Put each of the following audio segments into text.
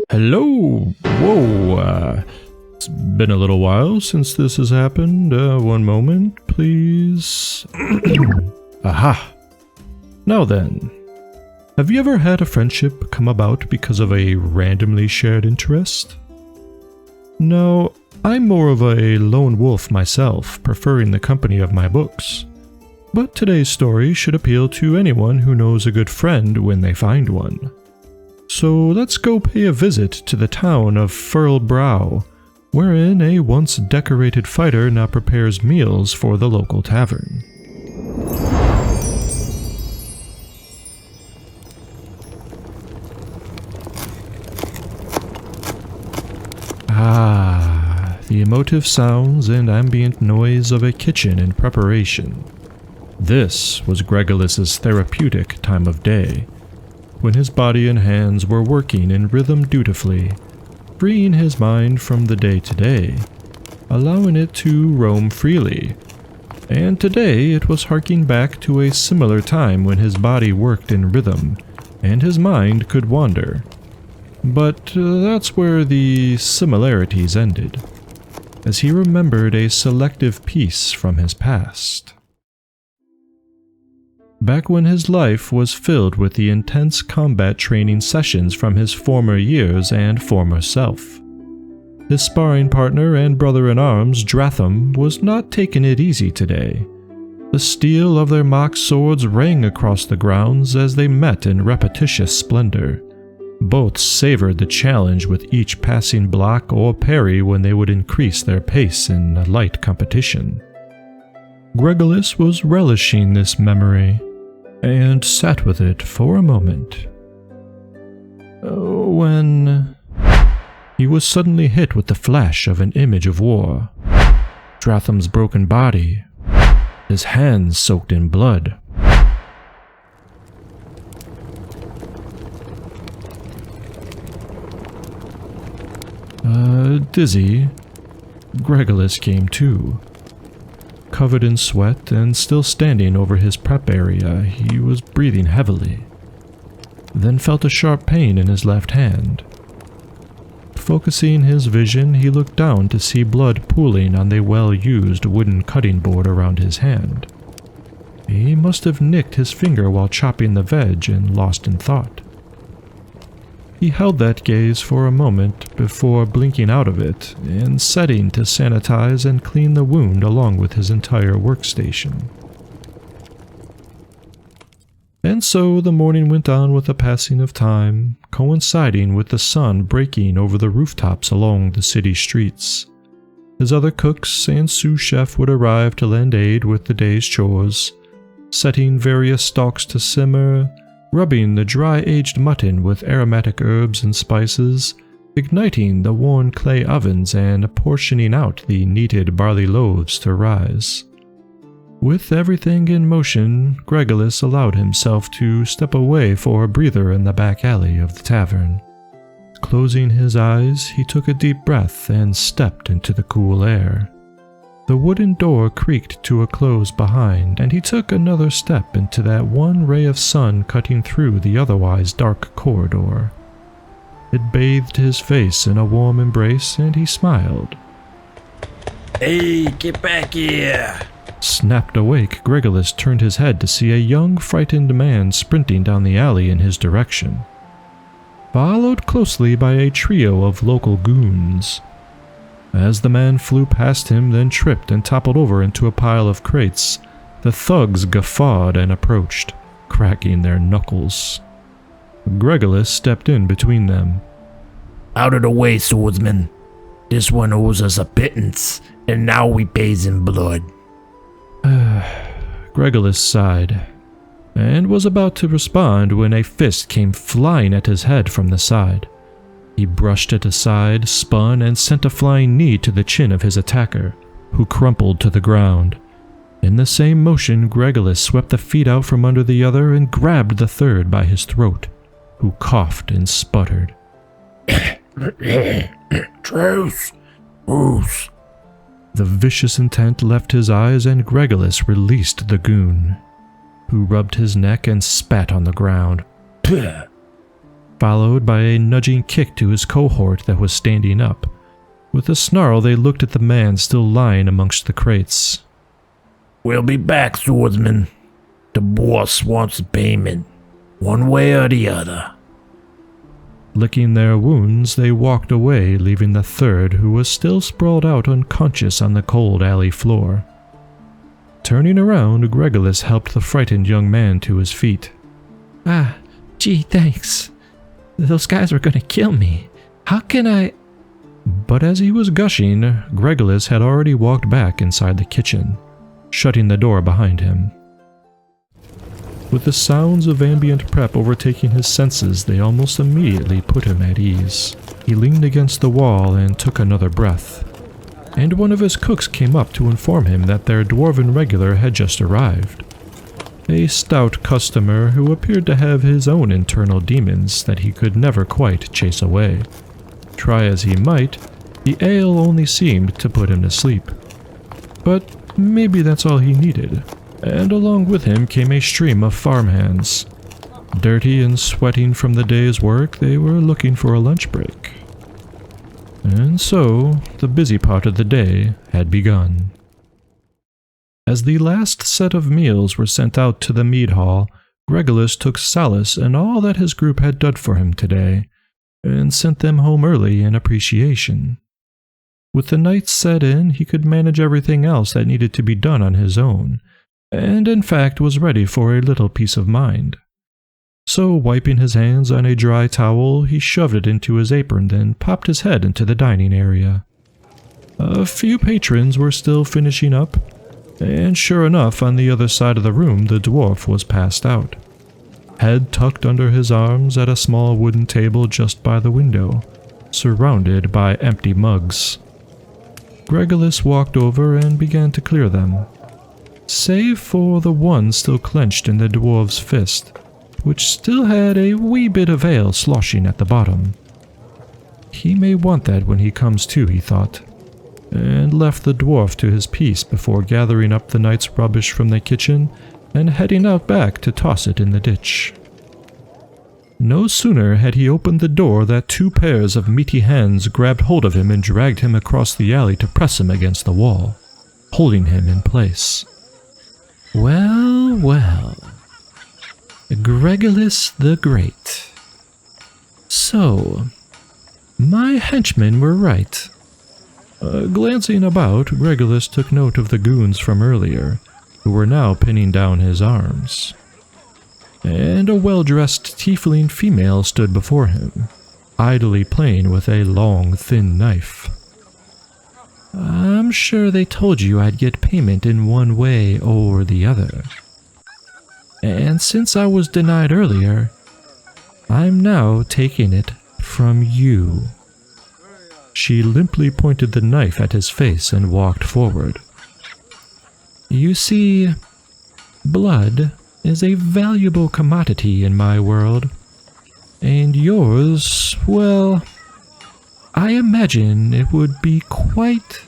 Hello! Whoa! It's been a little while since this has happened. One moment, please. Aha! Now then, have you ever had a friendship come about because of a randomly shared interest? No, I'm more of a lone wolf myself, preferring the company of my books. But today's story should appeal to anyone who knows a good friend when they find one. So let's go pay a visit to the town of Furled Brow, wherein a once decorated fighter now prepares meals for the local tavern. Ah, the emotive sounds and ambient noise of a kitchen in preparation. This was Gregolis's therapeutic time of day, when his body and hands were working in rhythm dutifully, freeing his mind from the day-to-day, allowing it to roam freely. And today it was harking back to a similar time when his body worked in rhythm, and his mind could wander. But that's where the similarities ended, as he remembered a selective piece from his past. Back when his life was filled with the intense combat training sessions from his former years and former self. His sparring partner and brother-in-arms, Dratham, was not taking it easy today. The steel of their mock swords rang across the grounds as they met in repetitious splendor. Both savored the challenge with each passing block or parry when they would increase their pace in a light competition. Gregolis was relishing this memory, and sat with it for a moment, when he was suddenly hit with the flash of an image of war. Dratham's broken body, his hands soaked in blood. Dizzy, Gregolis came to. Covered in sweat and still standing over his prep area, he was breathing heavily, then felt a sharp pain in his left hand. Focusing his vision, he looked down to see blood pooling on the well-used wooden cutting board around his hand. He must have nicked his finger while chopping the veg and lost in thought. He held that gaze for a moment before blinking out of it and setting to sanitize and clean the wound along with his entire workstation. And so the morning went on with the passing of time, coinciding with the sun breaking over the rooftops along the city streets. His other cooks and sous chef would arrive to lend aid with the day's chores, setting various stalks to simmer, rubbing the dry-aged mutton with aromatic herbs and spices, igniting the worn clay ovens and portioning out the kneaded barley loaves to rise. With everything in motion, Gregolis allowed himself to step away for a breather in the back alley of the tavern. Closing his eyes, he took a deep breath and stepped into the cool air. The wooden door creaked to a close behind, and he took another step into that one ray of sun cutting through the otherwise dark corridor. It bathed his face in a warm embrace, and he smiled. "Hey, get back here!" Snapped awake, Gregolis turned his head to see a young, frightened man sprinting down the alley in his direction, followed closely by a trio of local goons. As the man flew past him, then tripped and toppled over into a pile of crates, the thugs guffawed and approached, cracking their knuckles. Gregolis stepped in between them. "Out of the way, swordsman. This one owes us a pittance, and now we pays in blood." Gregolis sighed, and was about to respond when a fist came flying at his head from the side. He brushed it aside, spun, and sent a flying knee to the chin of his attacker, who crumpled to the ground. In the same motion, Gregolis swept the feet out from under the other and grabbed the third by his throat, who coughed and sputtered. "Truce! Truce!" The vicious intent left his eyes, and Gregolis released the goon, who rubbed his neck and spat on the ground. followed by a nudging kick to his cohort that was standing up. With a snarl, they looked at the man still lying amongst the crates. We'll be back, swordsman. The boss wants payment, one way or the other. Licking their wounds, they walked away, leaving the third, who was still sprawled out unconscious on the cold alley floor. Turning around, Gregolis helped the frightened young man to his feet. Ah, gee, thanks. Those guys were gonna kill me. How can I... But as he was gushing, Gregolis had already walked back inside the kitchen, shutting the door behind him. With the sounds of ambient prep overtaking his senses, they almost immediately put him at ease. He leaned against the wall and took another breath. And one of his cooks came up to inform him that their dwarven regular had just arrived. A stout customer who appeared to have his own internal demons that he could never quite chase away. Try as he might, the ale only seemed to put him to sleep. But maybe that's all he needed. And along with him came a stream of farmhands. Dirty and sweating from the day's work, they were looking for a lunch break. And so, the busy part of the day had begun. As the last set of meals were sent out to the mead hall, Gregolis took solace in all that his group had done for him today, and sent them home early in appreciation. With the night set in, he could manage everything else that needed to be done on his own, and in fact was ready for a little peace of mind. So, wiping his hands on a dry towel, he shoved it into his apron, then popped his head into the dining area. A few patrons were still finishing up, and sure enough, on the other side of the room, the dwarf was passed out, head tucked under his arms at a small wooden table just by the window, surrounded by empty mugs. Gregolis walked over and began to clear them, save for the one still clenched in the dwarf's fist, which still had a wee bit of ale sloshing at the bottom. He may want that when he comes to, he thought, and left the dwarf to his peace before gathering up the night's rubbish from the kitchen and heading out back to toss it in the ditch. No sooner had he opened the door that two pairs of meaty hands grabbed hold of him and dragged him across the alley to press him against the wall, holding him in place. Well, well. Gregolis the Great. So, my henchmen were right. Glancing about, Gregolis took note of the goons from earlier, who were now pinning down his arms. And a well-dressed tiefling female stood before him, idly playing with a long, thin knife. I'm sure they told you I'd get payment in one way or the other. And since I was denied earlier, I'm now taking it from you. She limply pointed the knife at his face and walked forward. You see, blood is a valuable commodity in my world, and yours, well, I imagine it would be quite...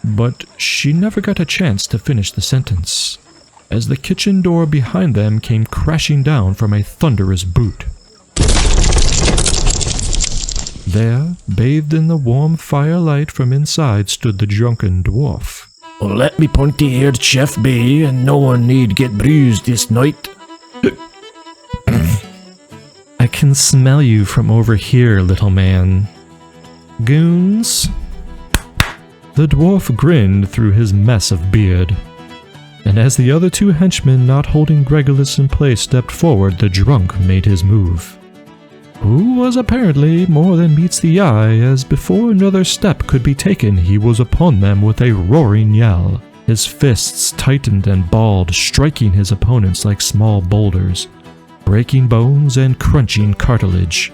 But she never got a chance to finish the sentence, as the kitchen door behind them came crashing down from a thunderous boot. There, bathed in the warm firelight from inside, stood the drunken dwarf. Well, let me pointy-eared chef be, and no one need get bruised this night. I can smell you from over here, little man. Goons? The dwarf grinned through his mess of beard, and as the other two henchmen not holding Gregolis in place stepped forward, the drunk made his move, who was apparently more than meets the eye, as before another step could be taken, he was upon them with a roaring yell. His fists tightened and balled, striking his opponents like small boulders, breaking bones and crunching cartilage.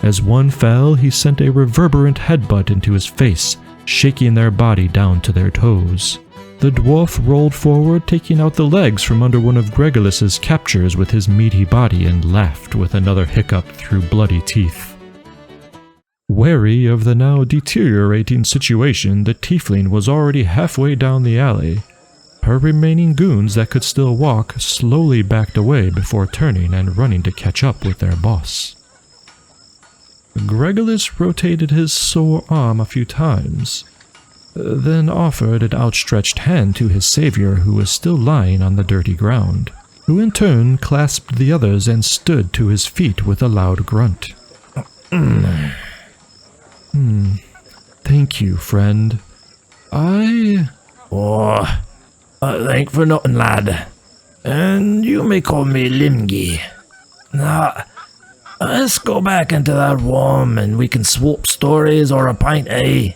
As one fell, he sent a reverberant headbutt into his face, shaking their body down to their toes. The dwarf rolled forward, taking out the legs from under one of Gregolis's captures with his meaty body, and laughed with another hiccup through bloody teeth. Wary of the now deteriorating situation, the tiefling was already halfway down the alley. Her remaining goons that could still walk slowly backed away before turning and running to catch up with their boss. Gregolis rotated his sore arm a few times, then offered an outstretched hand to his savior, who was still lying on the dirty ground, who in turn clasped the others and stood to his feet with a loud grunt. Thank you, friend. Thank for nothing, lad. And you may call me Limgi. Now, let's go back into that warm and we can swap stories or a pint, eh?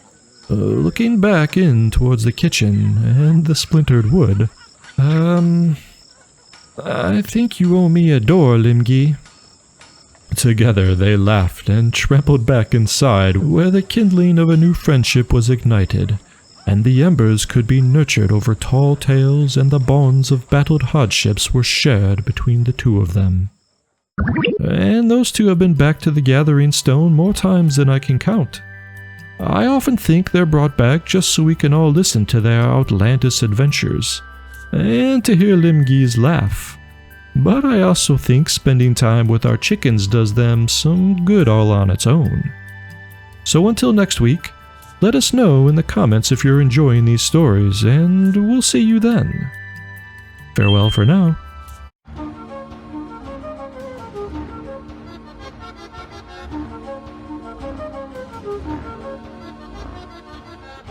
Looking back in towards the kitchen and the splintered wood, I think you owe me a door, Limgi. Together they laughed and trampled back inside, where the kindling of a new friendship was ignited, and the embers could be nurtured over tall tales, and the bonds of battled hardships were shared between the two of them. And those two have been back to the Gathering Stone more times than I can count. I often think they're brought back just so we can all listen to their outlandish adventures, and to hear Limgi's laugh. But I also think spending time with our chickens does them some good all on its own. So until next week, let us know in the comments if you're enjoying these stories, and we'll see you then. Farewell for now.